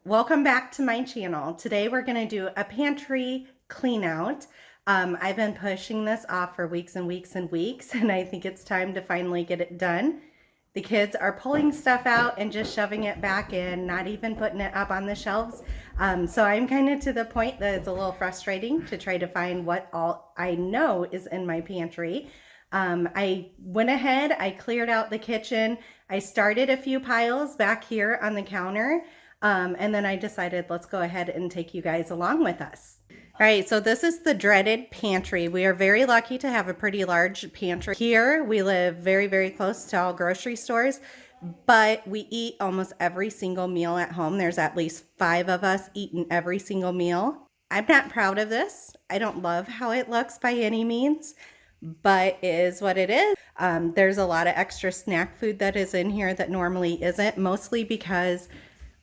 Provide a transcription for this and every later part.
Welcome back to my channel. Today we're going to do a pantry clean out. I've been pushing this off for weeks and weeks and weeks, and I think it's time to finally get it done. The kids are pulling stuff out and just shoving it back in, not even putting it up on the shelves. So I'm kind of to the point that it's a little frustrating to try to find what all I know is in my pantry. I went ahead, I cleared out the kitchen. I started a few piles back here on the counter. And then I decided let's go ahead and take you guys along with us. All right, so this is the dreaded pantry. We are very lucky to have a pretty large pantry here. We live very, very close to all grocery stores, but we eat almost every single meal at home. There's at least 5 of us eating every single meal. I'm not proud of this. I don't love how it looks by any means, but it is what it is. There's a lot of extra snack food that is in here that normally isn't, mostly because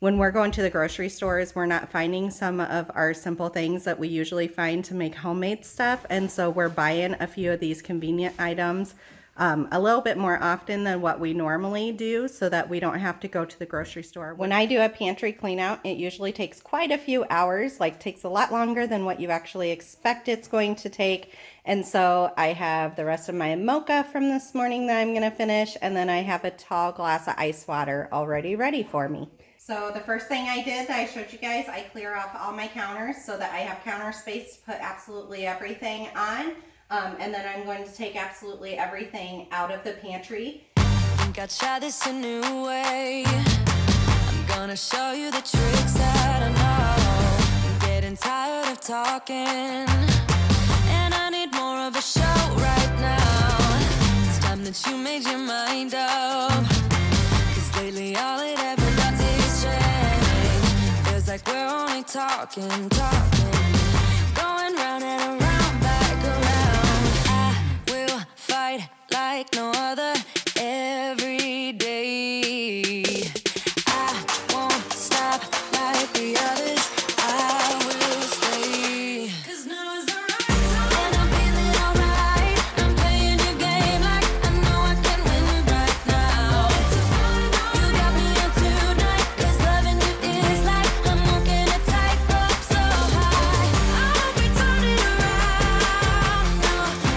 when we're going to the grocery stores, we're not finding some of our simple things that we usually find to make homemade stuff. And so we're buying a few of these convenient items a little bit more often than what we normally do so that we don't have to go to the grocery store. When I do a pantry clean out, it usually takes quite a few hours, like takes a lot longer than what you actually expect it's going to take. And so I have the rest of my mocha from this morning that I'm gonna finish, and then I have a tall glass of ice water already ready for me. So the first thing I did that I showed you guys, I clear off all my counters so that I have counter space to put absolutely everything on. And then I'm going to take absolutely everything out of the pantry. I think I'll try this a new way. I'm gonna show you the tricks that I know. I'm getting tired of talking, and I need more of a show right now. It's time that you made your mind up, 'cause lately all it ever does is change. Feels like we're only talking, going round and around, back around. I will fight like no other every day. I won't stop like the others. I will stay. 'Cause now is the right time, and I'm feeling alright. I'm playing your game like I know I can win right now. You got me on tonight, 'cause loving you is like I'm walking a tightrope so high. I won't be turning around, no,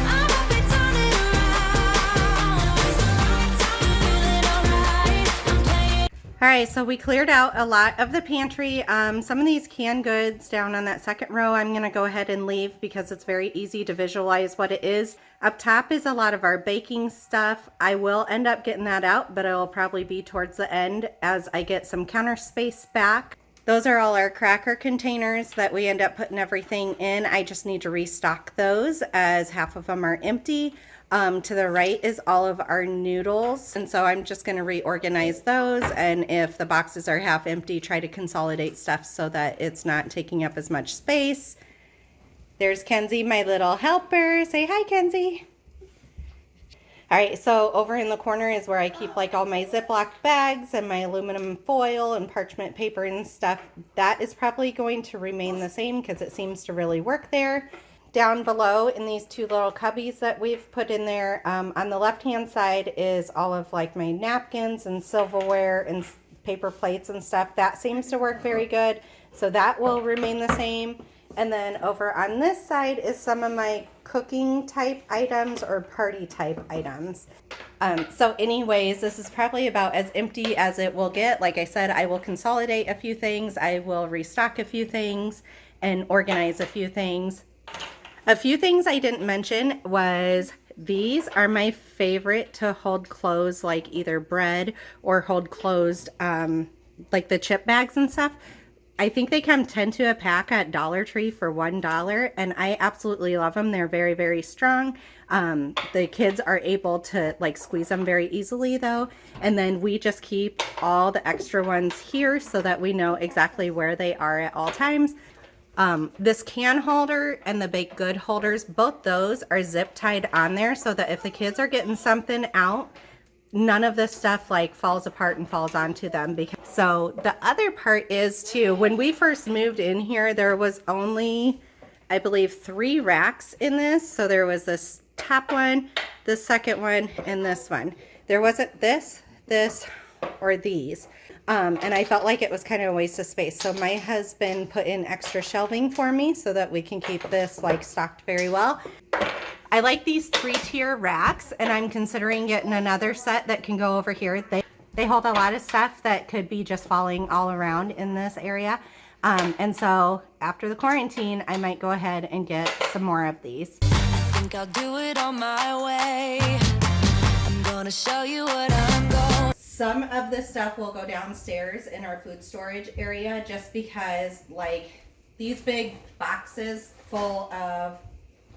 I won't be turning around. It's the right time, you feeling alright. I'm playing. All right, so we cleared out a lot of the pantry. Some of these canned goods down on that second row, I'm gonna go ahead and leave because it's very easy to visualize what it is. Up top is a lot of our baking stuff. I will end up getting that out, but it'll probably be towards the end as I get some counter space back. Those are all our cracker containers that we end up putting everything in. I just need to restock those as half of them are empty. To the right is all of our noodles, and so I'm just going to reorganize those, and if the boxes are half empty, try to consolidate stuff so that it's not taking up as much space. There's Kenzie, my little helper. Say hi, Kenzie. All right, so over in the corner is where I keep like all my Ziploc bags and my aluminum foil and parchment paper and stuff. That is probably going to remain the same because it seems to really work there. Down below in these 2 little cubbies that we've put in there, on the left hand side is all of like my napkins and silverware and paper plates and stuff. That seems to work very good, so that will remain the same. And then over on this side is some of my cooking type items or party type items. So anyways, this is probably about as empty as it will get. Like I said, I will consolidate a few things, I will restock a few things and organize a few things. A few things I didn't mention was these are my favorite to hold closed, like either bread or hold closed, like the chip bags and stuff. I think they come 10 to a pack at Dollar Tree for $1, and I absolutely love them. They're very, very strong. The kids are able to like squeeze them very easily though, and then we just keep all the extra ones here so that we know exactly where they are at all times. This can holder and the baked good holders, both those are zip tied on there so that if the kids are getting something out, none of this stuff like falls apart and falls onto them. So the other part is too, when we first moved in here, there was only, I believe, 3 racks in this. So there was this top one, the second one, and this one. There wasn't this, or these. And I felt like it was kind of a waste of space. So my husband put in extra shelving for me so that we can keep this like stocked very well. I like these 3-tier racks, and I'm considering getting another set that can go over here. They hold a lot of stuff that could be just falling all around in this area. And so after the quarantine, I might go ahead and get some more of these. I think I'll do it on my way. I'm gonna show you what I'm going. Some of this stuff will go downstairs in our food storage area just because like these big boxes full of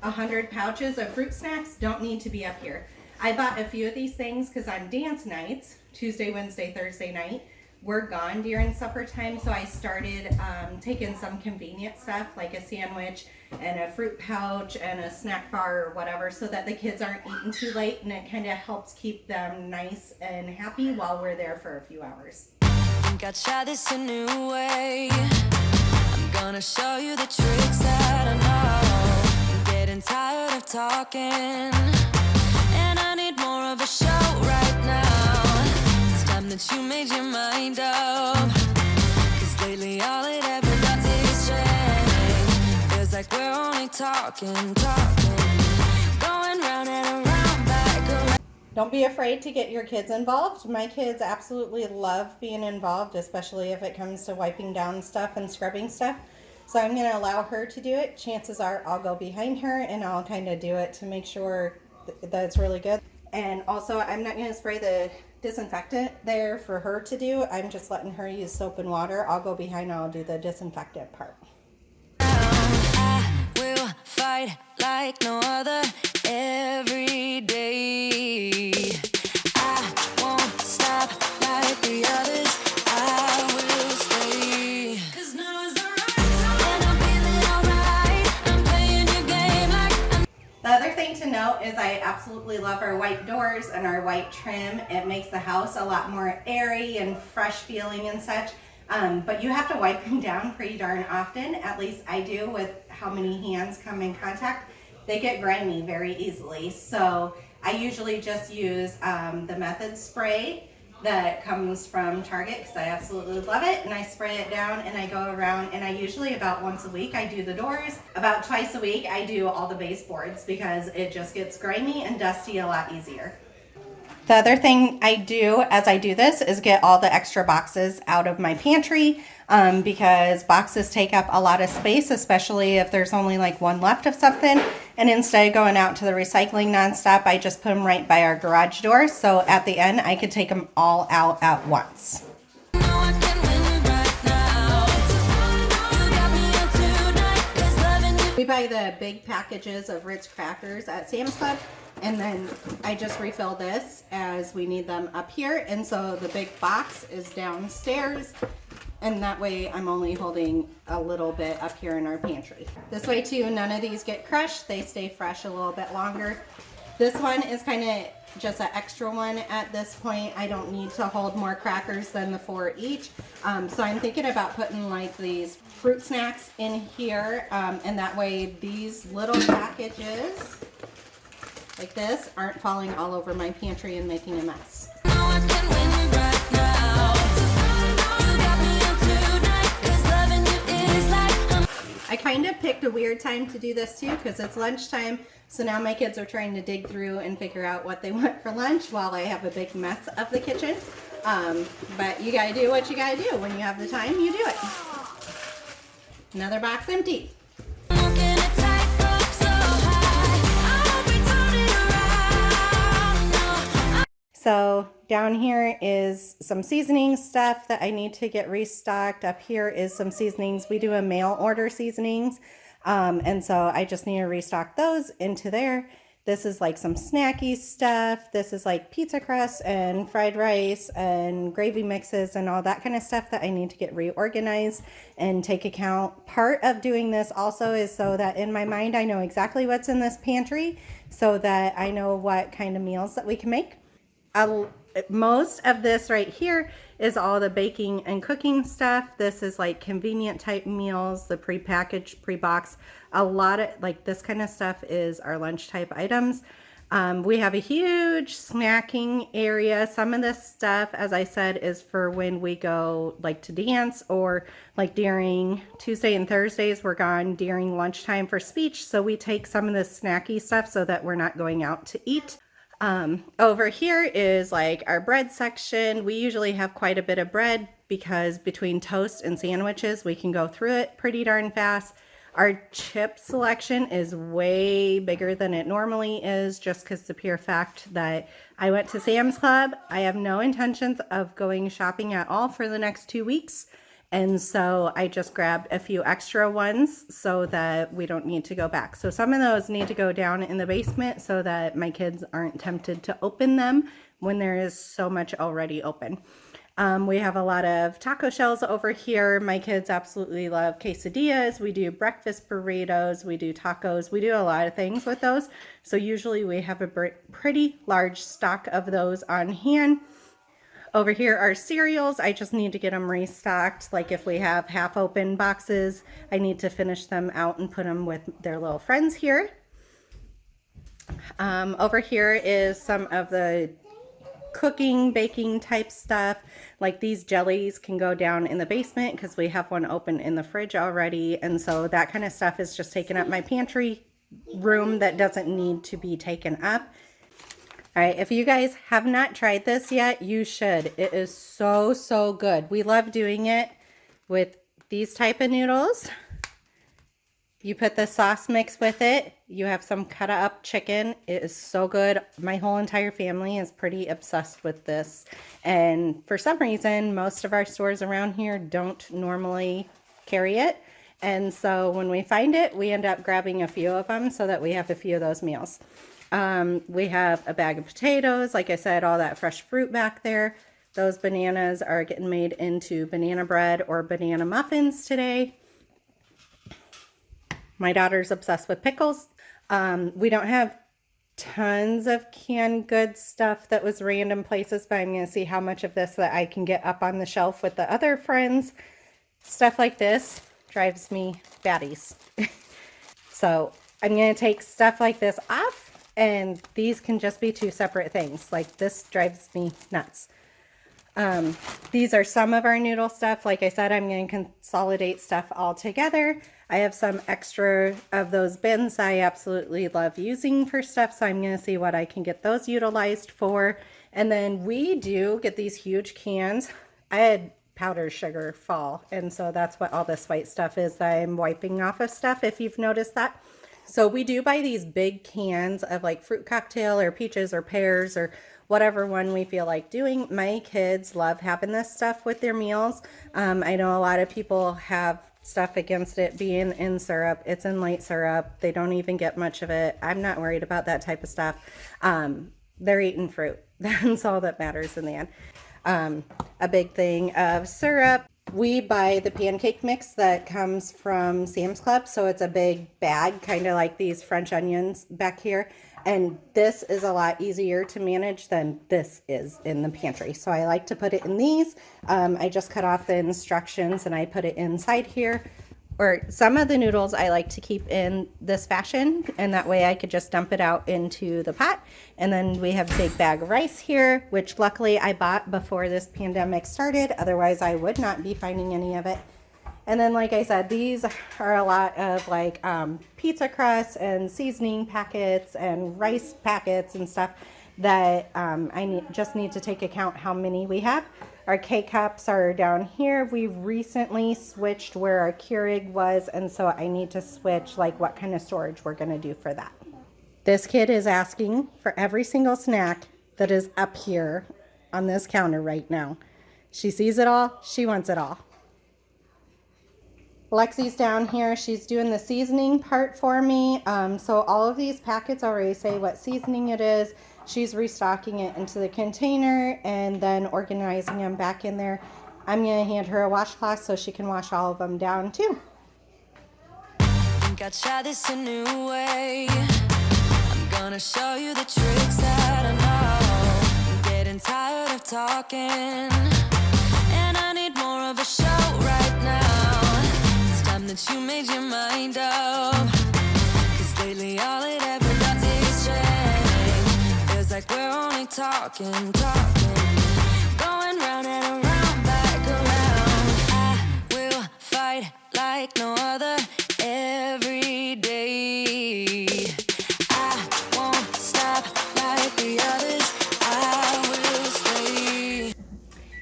100 pouches of fruit snacks don't need to be up here. I bought a few of these things because on dance nights, Tuesday, Wednesday, Thursday night, we're gone during supper time. So I started taking some convenient stuff like a sandwich and a fruit pouch and a snack bar or whatever so that the kids aren't eating too late, and it kind of helps keep them nice and happy while we're there for a few hours. Think I'll try this a new way. I'm gonna show you the tricks that I know. I'm getting tired of talking, and I need more of a show right now. It's time that you made your mind up, 'cause lately all it ever does is change. Feels like we're only talking, going round and around, back around. Don't be afraid to get your kids involved. My kids absolutely love being involved, especially if it comes to wiping down stuff and scrubbing stuff. So I'm going to allow her to do it. Chances are I'll go behind her and I'll kind of do it to make sure that it's really good. And also, I'm not going to spray the disinfectant there for her to do. I'm just letting her use soap and water. I'll go behind and I'll do the disinfectant part. I will fight like no other every day. I won't stop like the others. I will stay. 'Cause now is the right time. And I'm feeling alright. I'm playing your game like I'm. The other thing to note is I absolutely love our white doors and our white trim. It makes the house a lot more airy and fresh feeling and such. But you have to wipe them down pretty darn often. At least I do with how many hands come in contact. They get grimy very easily. So I usually just use the Method spray that comes from Target because I absolutely love it. And I spray it down and I go around, and I usually about once a week I do the doors. About twice a week I do all the baseboards because it just gets grimy and dusty a lot easier. The other thing I do as I do this is get all the extra boxes out of my pantry because boxes take up a lot of space, especially if there's only like one left of something. And instead of going out to the recycling nonstop, I just put them right by our garage door. So at the end, I could take them all out at once. No, I can win right now. You got me up tonight. 'Cause loving you. We buy the big packages of Ritz crackers at Sam's Club, and then I just refill this as we need them up here. And so the big box is downstairs, and that way I'm only holding a little bit up here in our pantry. This way too, none of these get crushed. They stay fresh a little bit longer. This one is kind of just an extra one at this point. I don't need to hold more crackers than the 4 each. So I'm thinking about putting like these fruit snacks in here, and that way these little packages like this aren't falling all over my pantry and making a mess. No, I can win right now. You got me up tonight. 'Cause loving you is like I'm. I kind of picked a weird time to do this too because it's lunchtime. So now my kids are trying to dig through and figure out what they want for lunch while I have a big mess of the kitchen. But you gotta do what you gotta do. When you have the time, you do it. Another box empty. Walking a tightrope so high. I hope we turn it around. No, So down here is some seasoning stuff that I need to get restocked. Up here is some seasonings. We do a mail order seasonings. And so I just need to restock those into there. This is like some snacky stuff. This is like pizza crust and fried rice and gravy mixes and all that kind of stuff that I need to get reorganized and take account. Part of doing this also is so that in my mind I know exactly what's in this pantry so that I know what kind of meals that we can make. Most of this right here is all the baking and cooking stuff. This is like convenient type meals, the pre-packaged, pre-box. A lot of like this kind of stuff is our lunch type items. We have a huge snacking area. Some of this stuff, as I said, is for when we go like to dance, or like during Tuesday and Thursdays, we're gone during lunchtime for speech. So we take some of the snacky stuff so that we're not going out to eat. Over here is like our bread section. We usually have quite a bit of bread because between toast and sandwiches, we can go through it pretty darn fast. Our chip selection is way bigger than it normally is, just because the pure fact that I went to Sam's Club. I have no intentions of going shopping at all for the next 2 weeks. And so I just grabbed a few extra ones so that we don't need to go back. So some of those need to go down in the basement so that my kids aren't tempted to open them when there is so much already open. We have a lot of taco shells over here. My kids absolutely love quesadillas. We do breakfast burritos. We do tacos. We do a lot of things with those. So usually we have a pretty large stock of those on hand. Over here are cereals. I just need to get them restocked. Like if we have half open boxes, I need to finish them out and put them with their little friends here. Over here is some of the cooking, baking type stuff. Like these jellies can go down in the basement because we have one open in the fridge already. And so that kind of stuff is just taking up my pantry room that doesn't need to be taken up. All right, if you guys have not tried this yet, you should. It is so, so good. We love doing it with these type of noodles. You put the sauce mix with it. You have some cut up chicken. It is so good. My whole entire family is pretty obsessed with this. And for some reason, most of our stores around here don't normally carry it. And so when we find it, we end up grabbing a few of them so that we have a few of those meals. We have a bag of potatoes. Like I said, all that fresh fruit back there. Those bananas are getting made into banana bread or banana muffins today. My daughter's obsessed with pickles. We don't have tons of canned goods stuff that was random places, but I'm going to see how much of this that I can get up on the shelf with the other friends. Stuff like this drives me batties. So I'm going to take stuff like this off, and these can just be two separate things. Like this drives me nuts. These are some of our noodle stuff. Like I said, I'm going to consolidate stuff all together. I have some extra of those bins I absolutely love using for stuff, so I'm going to see what I can get those utilized for. And then we do get these huge cans. I had powdered sugar fall, and so that's what all this white stuff is that I'm wiping off of stuff, if you've noticed that. So we do buy these big cans of like fruit cocktail or peaches or pears or whatever one we feel like doing. My kids love having this stuff with their meals. I know a lot of people have stuff against it being in syrup. It's in light syrup. They don't even get much of it. I'm not worried about that type of stuff. They're eating fruit. That's all that matters in the end. A big thing of syrup. We buy the pancake mix that comes from Sam's Club. So it's a big bag, kind of like these French onions back here. And this is a lot easier to manage than this is in the pantry. So I like to put it in these. I just cut off the instructions and I put it inside here. Or some of the noodles I like to keep in this fashion, and that way I could just dump it out into the pot. And then we have a big bag of rice here, which luckily I bought before this pandemic started. Otherwise I would not be finding any of it. And then, like I said, these are a lot of like pizza crusts and seasoning packets and rice packets and stuff that I just need to take account how many we have. Our K-cups are down here. We recently switched where our Keurig was, and so I need to switch like what kind of storage we're going to do for that. This kid is asking for every single snack that is up here on this counter right now. She sees it all. She wants it all. Lexi's down here. She's doing the seasoning part for me. So all of these packets already say what seasoning it is. She's restocking it into the container and then organizing them back in there. I'm going to hand her a washcloth so she can wash all of them down too. Think I'll try this a new way. I'm gonna show you the tricks that I know. I'm getting tired of talking, and I need more of a show right now. It's time that you made your mind up, 'cause lately all it ever does is change. talking, going round and around, back around. I will fight like no other every day. I won't stop like the others. I will stay.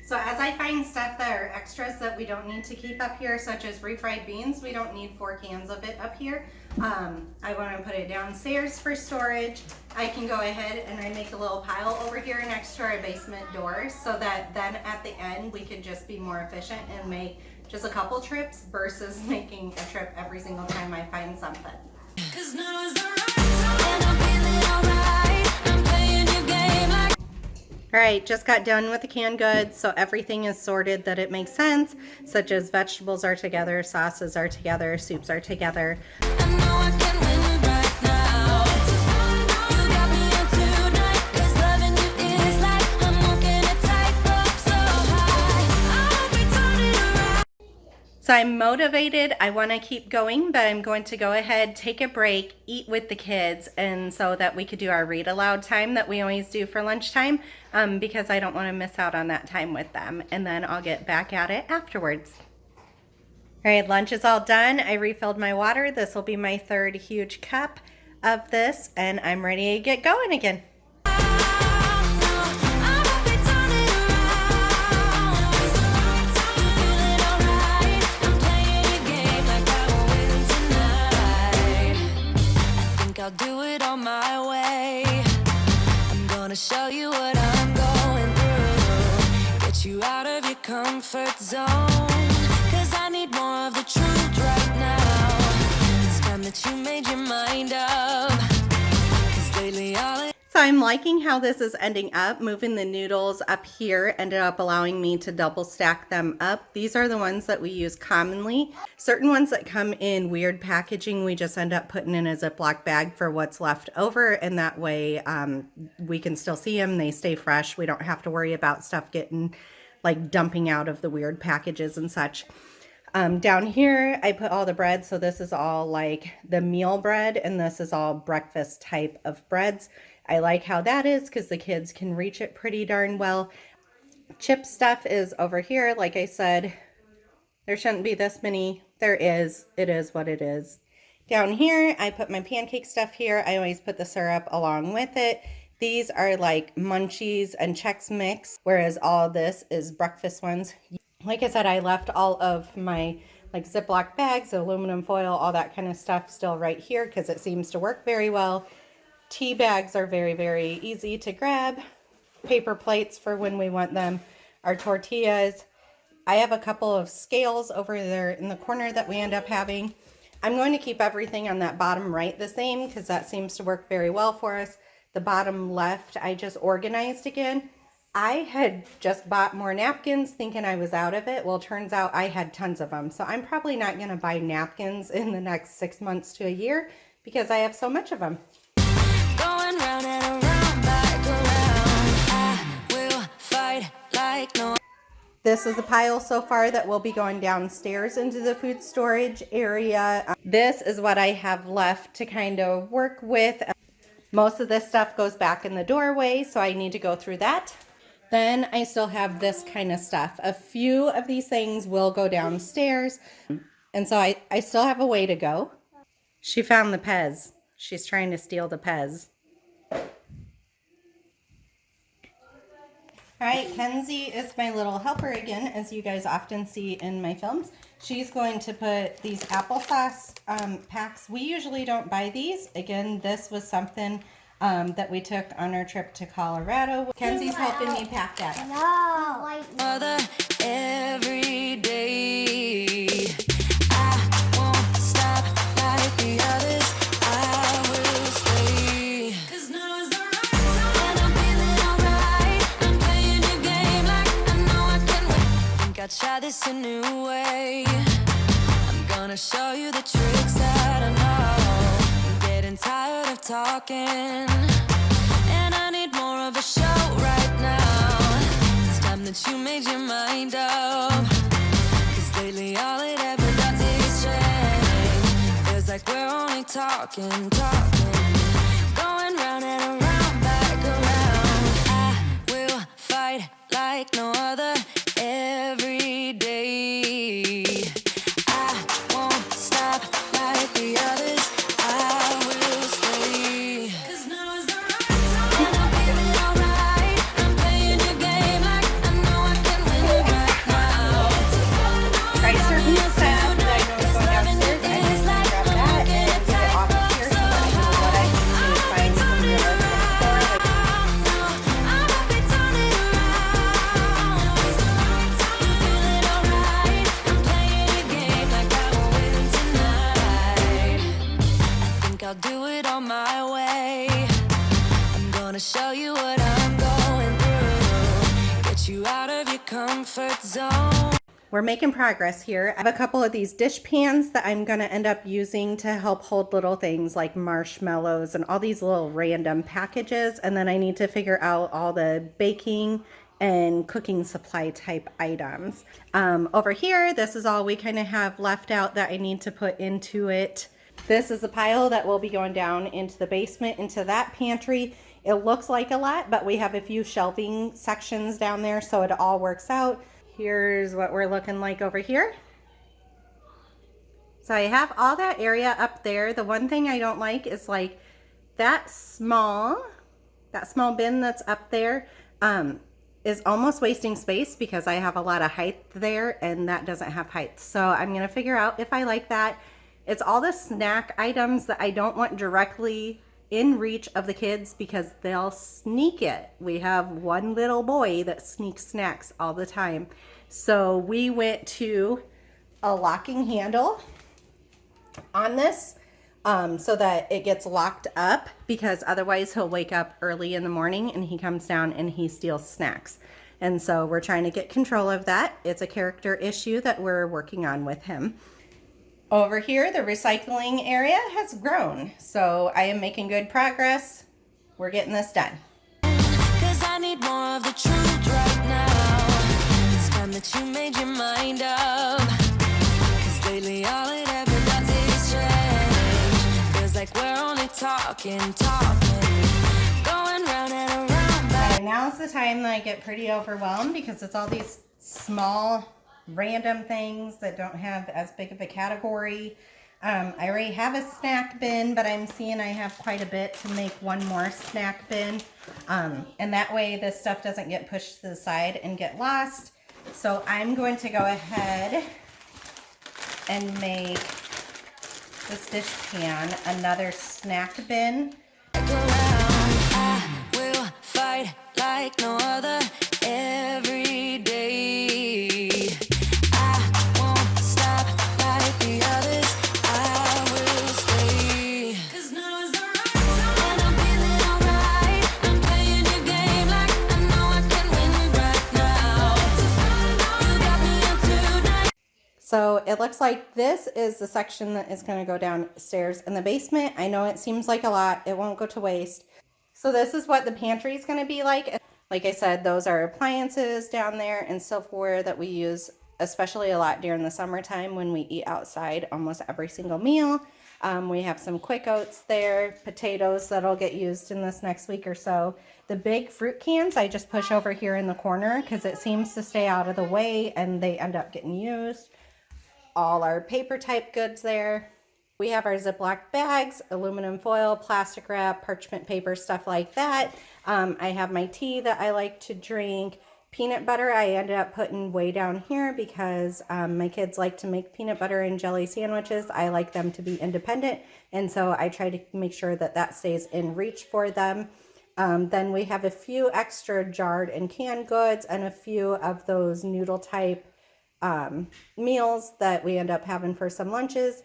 So as I find stuff that are extras that we don't need to keep up here, such as refried beans, we don't need 4 cans of it up here. I want to put it downstairs for storage. I can go ahead and I make a little pile over here next to our basement door, so that then at the end we can just be more efficient and make just a couple trips versus making a trip every single time I find something. 'Cause now is the right time, and I'm feeling alright. I'm playing your game like. All right, just got done with the canned goods, so everything is sorted that it makes sense, such as vegetables are together, sauces are together, soups are together. I know I can win right now. You got me on tonight, 'cause loving you is like I'm walking a tightrope so high. I'll be turning around. So I'm motivated, I want to keep going, but I'm going to go ahead, take a break, eat with the kids, and so that we could do our read aloud time that we always do for lunchtime, because I don't want to miss out on that time with them, and then I'll get back at it afterwards. All right, lunch is all done. I refilled my water. This will be my 3rd huge cup of this, and I'm ready to get going again. I'll do it on my way. I'm gonna show you what I'm going through. Get you out of your comfort zone. 'Cause I need more of the truth right now. It's time that you made your mind up. 'Cause lately all it. So I'm liking how this is ending up. Moving the noodles up here ended up allowing me to double stack them up. These are the ones that we use commonly. Certain ones that come in weird packaging, we just end up putting in a Ziploc bag for what's left over, and that way we can still see them. They stay fresh. We don't have to worry about stuff getting like dumping out of the weird packages and such. Down here, I put all the bread. So this is all like the meal bread, and this is all breakfast type of breads. I like how that is because the kids can reach it pretty darn well. Chip stuff is over here. Like I said, there shouldn't be this many. There is. It is what it is. Down here, I put my pancake stuff here. I always put the syrup along with it. These are like Munchies and Chex Mix, whereas all this is breakfast ones. Like I said, I left all of my like Ziploc bags, aluminum foil, all that kind of stuff still right here because it seems to work very well. Tea bags are very, very easy to grab. Paper plates for when we want them. Our tortillas. I have a couple of scales over there in the corner that we end up having. I'm going to keep everything on that bottom right the same because that seems to work very well for us. The bottom left, I just organized again. I had just bought more napkins thinking I was out of it. Well, turns out I had tons of them. So I'm probably not going to buy napkins in the next 6 months to a year because I have so much of them. Going round and around, back around. I will fight like no. This is a pile so far that will be going downstairs into the food storage area. This is what I have left to kind of work with. Most of this stuff goes back in the doorway, so I need to go through that. Then I still have this kind of stuff. A few of these things will go downstairs, and so I still have a way to go. She found the Pez. She's trying to steal the Pez. All right, Kenzie is my little helper again, as you guys often see in my films. She's going to put these applesauce packs. We usually don't buy these. Again, this was something that we took on our trip to Colorado. Kenzie's helping me pack that up. No. Mother, every day. I won't stop like the others. I will stay. 'Cause now is the right time, and I'm feeling alright. I'm playing your game like I know I can win. Think I'll try this a new way. I'm gonna show you the tricks that I know. I'm getting tired of talking, and I need more of a show right now. It's time that you made your mind up. 'Cause lately all it ever does is change. Feels like we're only talking. Going round and around, back around. I like no other every day. I won't stop like the others. I will stay. 'Cause now is the right time. And I'm feeling alright. I'm playing your game like I know I can win it right now. Try certain stuff that I know is going downstairs. I'm going to grab that and get it off of here so that I know what I need to find some of the other things for. I'll do it on my way. I'm gonna show you what I'm going through. Get you out of your comfort zone. We're making progress here. I have a couple of these dish pans that I'm going to end up using to help hold little things like marshmallows and all these little random packages. And then I need to figure out all the baking and cooking supply type items. Over here, this is all we kind of have left out that I need to put into it. This is a pile that will be going down into the basement, into that pantry. It looks like a lot, but we have a few shelving sections down there, so it all works out. Here's what we're looking like over here. So I have all that area up there. The one thing I don't like is like that small bin that's up there is almost wasting space because I have a lot of height there and that doesn't have height. So I'm gonna figure out if I like that. It's all the snack items that I don't want directly in reach of the kids because they'll sneak it. We have one little boy that sneaks snacks all the time. So we went to a locking handle on this so that it gets locked up, because otherwise he'll wake up early in the morning and he comes down and he steals snacks. And so we're trying to get control of that. It's a character issue that we're working on with him. Over here, the recycling area has grown, so I am making good progress. We're getting this done. 'Cause I need more of the truth right now. It's time that you made your mind up. 'Cause lately all it ever does is change. Feels like we're only talking, going round and around. And now's the time that I get pretty overwhelmed because it's all these small random things that don't have as big of a category. I already have a snack bin, but I'm seeing I have quite a bit to make one more snack bin. And that way this stuff doesn't get pushed to the side and get lost. So I'm going to go ahead and make this dish pan another snack bin. I will fight like no other every day. So it looks like this is the section that is going to go downstairs in the basement. I know it seems like a lot. It won't go to waste. So this is what the pantry is going to be like. Like I said, those are appliances down there and silverware that we use especially a lot during the summertime when we eat outside almost every single meal. We have some quick oats there, potatoes that'll get used in this next week or so. The big fruit cans I just push over here in the corner because it seems to stay out of the way and they end up getting used. All our paper type goods there. We have our Ziploc bags, aluminum foil, plastic wrap, parchment paper, stuff like that. I have my tea that I like to drink. Peanut butter I ended up putting way down here because my kids like to make peanut butter and jelly sandwiches. I like them to be independent, and so I try to make sure that that stays in reach for them. Then we have a few extra jarred and canned goods and a few of those noodle type meals that we end up having for some lunches.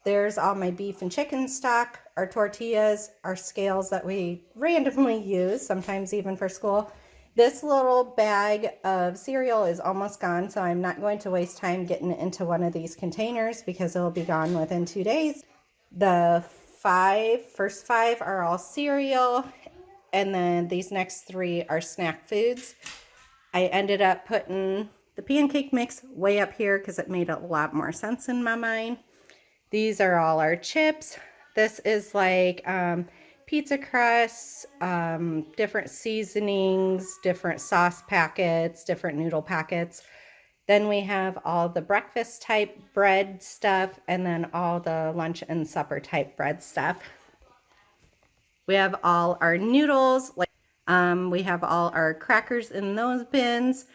There's all my beef and chicken stock, our tortillas, our scales that we randomly use, sometimes even for school. This little bag of cereal is almost gone, so I'm not going to waste time getting it into one of these containers because it'll be gone within 2 days. The first five are all cereal, and then these next 3 are snack foods. I ended up putting the pancake mix way up here because it made a lot more sense in my mind. These are all our chips. This is like pizza crusts, different seasonings, different sauce packets, different noodle packets. Then we have all the breakfast type bread stuff, and then all the lunch and supper type bread stuff. We have all our noodles, we have all our crackers in those bins.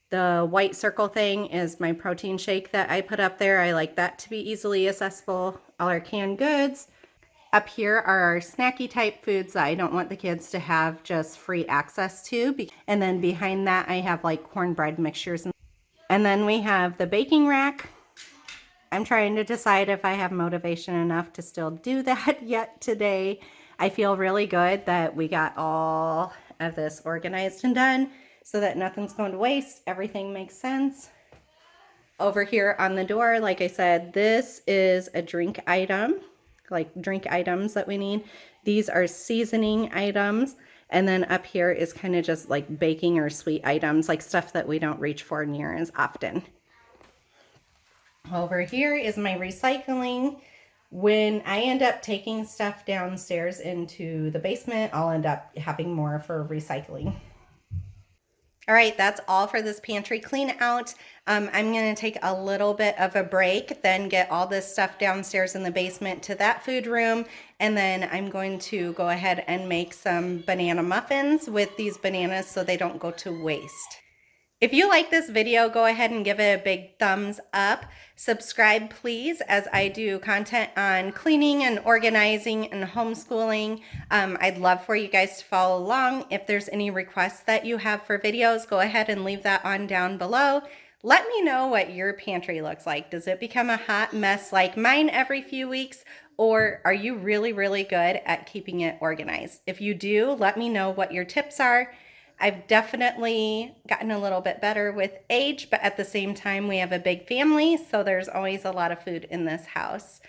The white circle thing is my protein shake that I put up there. I like that to be easily accessible. All our canned goods. Up here are our snacky type foods that I don't want the kids to have just free access to. And then behind that I have like cornbread mixtures. And then we have the baking rack. I'm trying to decide if I have motivation enough to still do that yet today. I feel really good that we got all of this organized and done so that nothing's going to waste. Everything makes sense. Over here on the door, like I said, this is a drink item, like drink items that we need. These are seasoning items. And then up here is kind of just like baking or sweet items, like stuff that we don't reach for near as often. Over here is my recycling. When I end up taking stuff downstairs into the basement, I'll end up having more for recycling. All right, that's all for this pantry clean out. I'm going to take a little bit of a break, then get all this stuff downstairs in the basement to that food room, and then I'm going to go ahead and make some banana muffins with these bananas so they don't go to waste. If you like this video, go ahead and give it a big thumbs up. Subscribe, please, as I do content on cleaning and organizing and homeschooling. I'd love for you guys to follow along. If there's any requests that you have for videos, go ahead and leave that on down below. Let me know what your pantry looks like. Does it become a hot mess like mine every few weeks? Or are you really, really good at keeping it organized? If you do, let me know what your tips are. I've definitely gotten a little bit better with age, but at the same time, we have a big family, so there's always a lot of food in this house.